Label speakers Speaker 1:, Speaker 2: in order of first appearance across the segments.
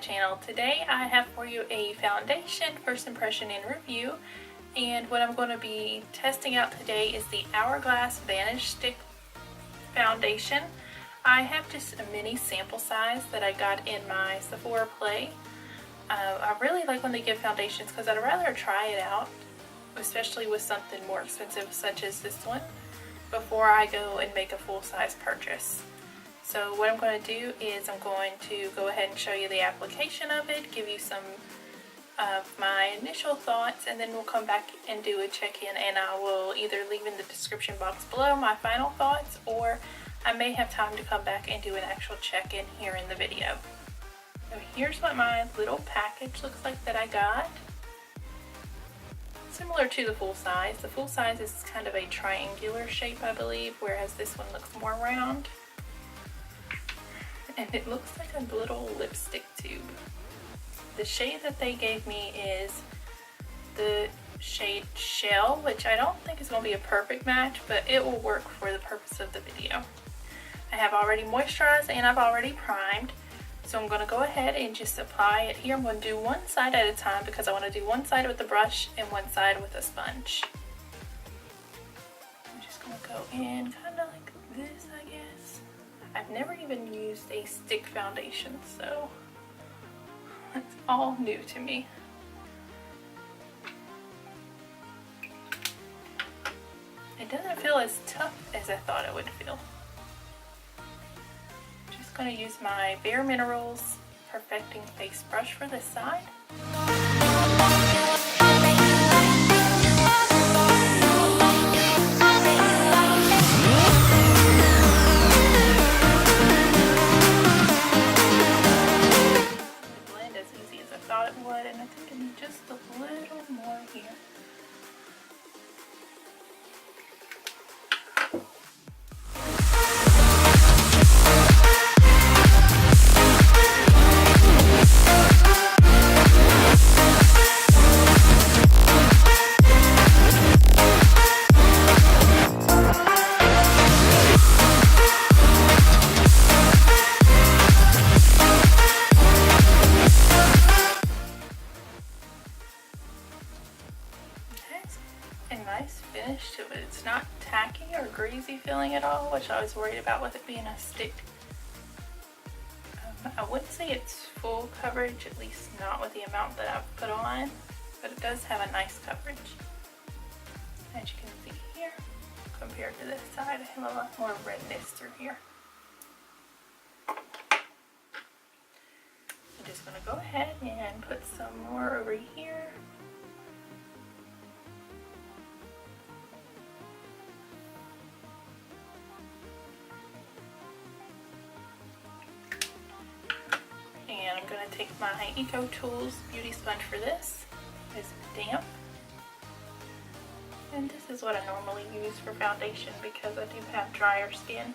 Speaker 1: channel. Today I have for you a foundation first impression and review, and what I'm going to be testing out today is the Hourglass Vanish Stick foundation. I have just a mini sample size that I got in my Sephora play. I really like when they give foundations because I'd rather try it out, especially with something more expensive such as this one, before I go and make a full-size purchase. So what I'm going to do is I'm going to go ahead and show you the application of it, give you some of my initial thoughts, and then we'll come back and do a check-in, and I will either leave in the description box below my final thoughts, or I may have time to come back and do an actual check-in here in the video. So here's what my little package looks like that I got. Similar to the full size. The full size is kind of a triangular shape, I believe, whereas this one looks more round. And it looks like a little lipstick tube. The shade that they gave me is the shade Shell, which I don't think is going to be a perfect match, but it will work for the purpose of the video. I have already moisturized and I've already primed, so I'm going to go ahead and just apply it here. I'm going to do one side at a time because I want to do one side with the brush and one side with a sponge. I'm just going to go in kind of like this, I guess. I've never even used a stick foundation, so it's all new to me. It doesn't feel as tough as I thought it would feel. Just going to use my Bare Minerals Perfecting Face Brush for this side. And I think I need just a little more here. Nice finish to it. It's not tacky or greasy feeling at all, which I was worried about with it being a stick. I wouldn't say it's full coverage, at least not with the amount that I've put on, but it does have a nice coverage. As you can see here, compared to this side, I have a lot more redness through here. I'm just going to go ahead and put some more over here. And I'm going to take my Eco Tools Beauty Sponge for this. It's damp. And this is what I normally use for foundation because I do have drier skin.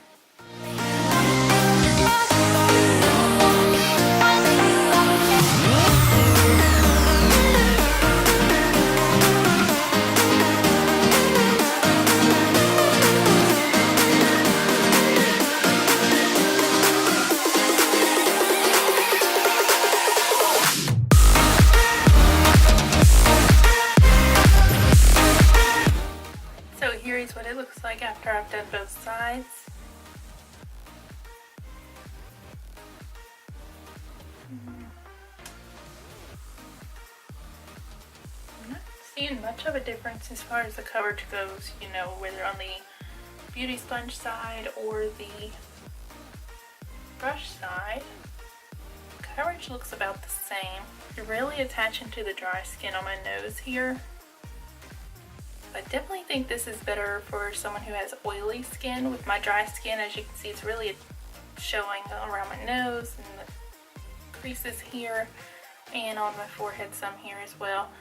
Speaker 1: Here's what it looks like after I've done both sides. I'm not seeing much of a difference as far as the coverage goes, you know, whether on the beauty sponge side or the brush side. Coverage looks about the same. You're really attaching to the dry skin on my nose here. I definitely think this is better for someone who has oily skin. With my dry skin, as you can see, it's really showing around my nose and the creases here and on my forehead some here as well.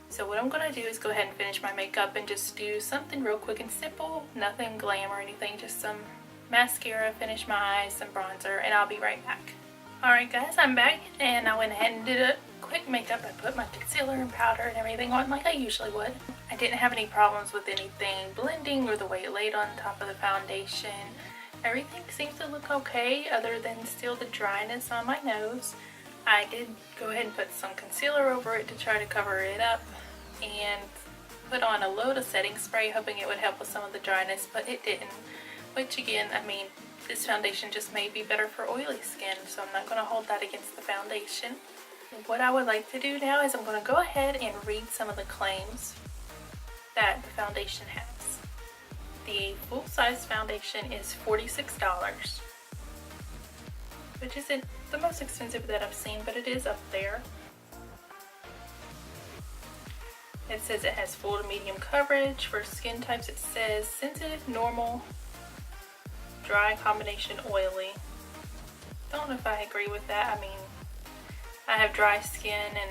Speaker 1: So what I'm going to do is go ahead and finish my makeup and just do something real quick and simple, nothing glam or anything, just some mascara, finish my eyes, some bronzer, and I'll be right back. Alright guys, I'm back and I went ahead and did a quick makeup. I put my concealer and powder and everything on like I usually would. I didn't have any problems with anything blending or the way it laid on top of the foundation. Everything seems to look okay other than still the dryness on my nose. I did go ahead and put some concealer over it to try to cover it up and put on a load of setting spray hoping it would help with some of the dryness, but it didn't. Which again, I mean, this foundation just may be better for oily skin, so I'm not going to hold that against the foundation. What I would like to do now is I'm going to go ahead and read some of the claims that the foundation has. The full-size foundation is $46, which isn't the most expensive that I've seen, but it is up there. It says it has full to medium coverage. For skin types, it says sensitive, normal, dry, combination, oily. Don't know if I agree with that. I mean, I have dry skin and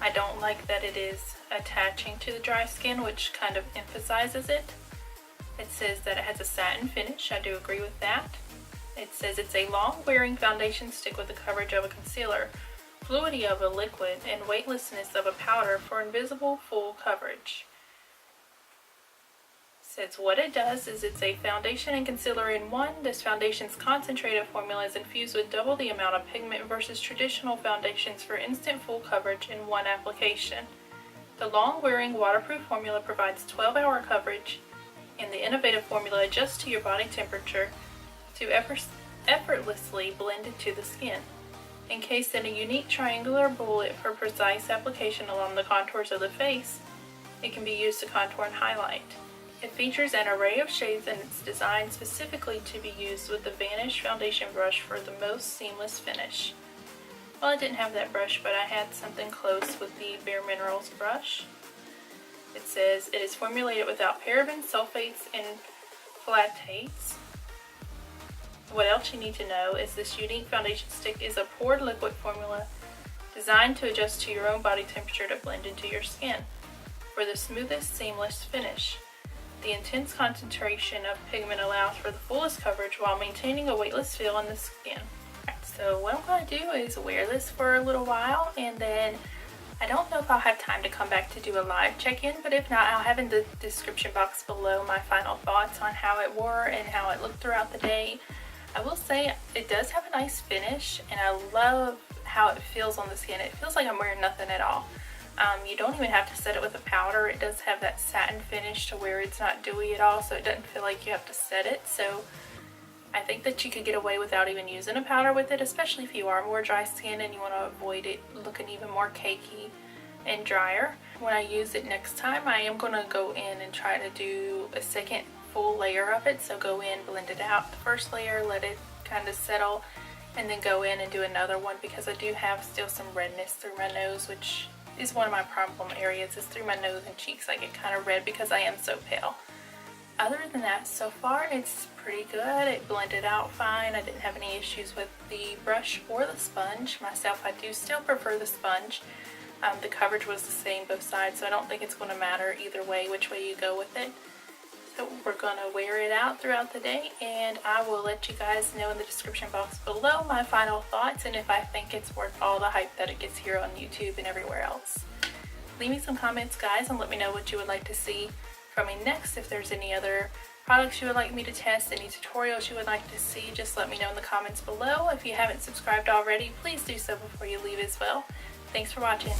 Speaker 1: I don't like that it is attaching to the dry skin, which kind of emphasizes it. It says that it has a satin finish. I do agree with that. It says it's a long-wearing foundation stick with the coverage of a concealer, fluidity of a liquid, and weightlessness of a powder for invisible full coverage. It says what it does is it's a foundation and concealer in one. This foundation's concentrated formula is infused with double the amount of pigment versus traditional foundations for instant full coverage in one application. The long-wearing waterproof formula provides 12-hour coverage, and the innovative formula adjusts to your body temperature to effortlessly blend into the skin. Encased in a unique triangular bullet for precise application along the contours of the face, it can be used to contour and highlight. It features an array of shades and it's designed specifically to be used with the Vanish foundation brush for the most seamless finish. Well, I didn't have that brush, but I had something close with the Bare Minerals brush. It says it is formulated without parabens, sulfates, and phthalates. What else you need to know is this unique foundation stick is a poured liquid formula designed to adjust to your own body temperature to blend into your skin for the smoothest, seamless finish. The intense concentration of pigment allows for the fullest coverage while maintaining a weightless feel on the skin. Alright, so what I'm going to do is wear this for a little while, and then I don't know if I'll have time to come back to do a live check-in, but if not, I'll have in the description box below my final thoughts on how it wore and how it looked throughout the day. I will say it does have a nice finish, and I love how it feels on the skin. It feels like I'm wearing nothing at all. You don't even have to set it with a powder. It does have that satin finish to where it's not dewy at all, so it doesn't feel like you have to set it. So I think that you could get away without even using a powder with it, especially if you are more dry skin and you want to avoid it looking even more cakey and drier. When I use it next time, I am going to go in and try to do a second full layer of it. So go in, blend it out the first layer, let it kind of settle, and then go in and do another one, because I do have still some redness through my nose, which is one of my problem areas, is through my nose and cheeks. I get kind of red because I am so pale. Other than that, so far it's pretty good. It blended out fine. I didn't have any issues with the brush or the sponge. Myself, I do still prefer the sponge. The coverage was the same both sides, so I don't think it's going to matter either way which way you go with it. So we're going to wear it out throughout the day, and I will let you guys know in the description box below my final thoughts and if I think it's worth all the hype that it gets here on YouTube and everywhere else. Leave me some comments, guys, and let me know what you would like to see from me next. If there's any other products you would like me to test, any tutorials you would like to see, just let me know in the comments below. If you haven't subscribed already, please do so before you leave as well. Thanks for watching.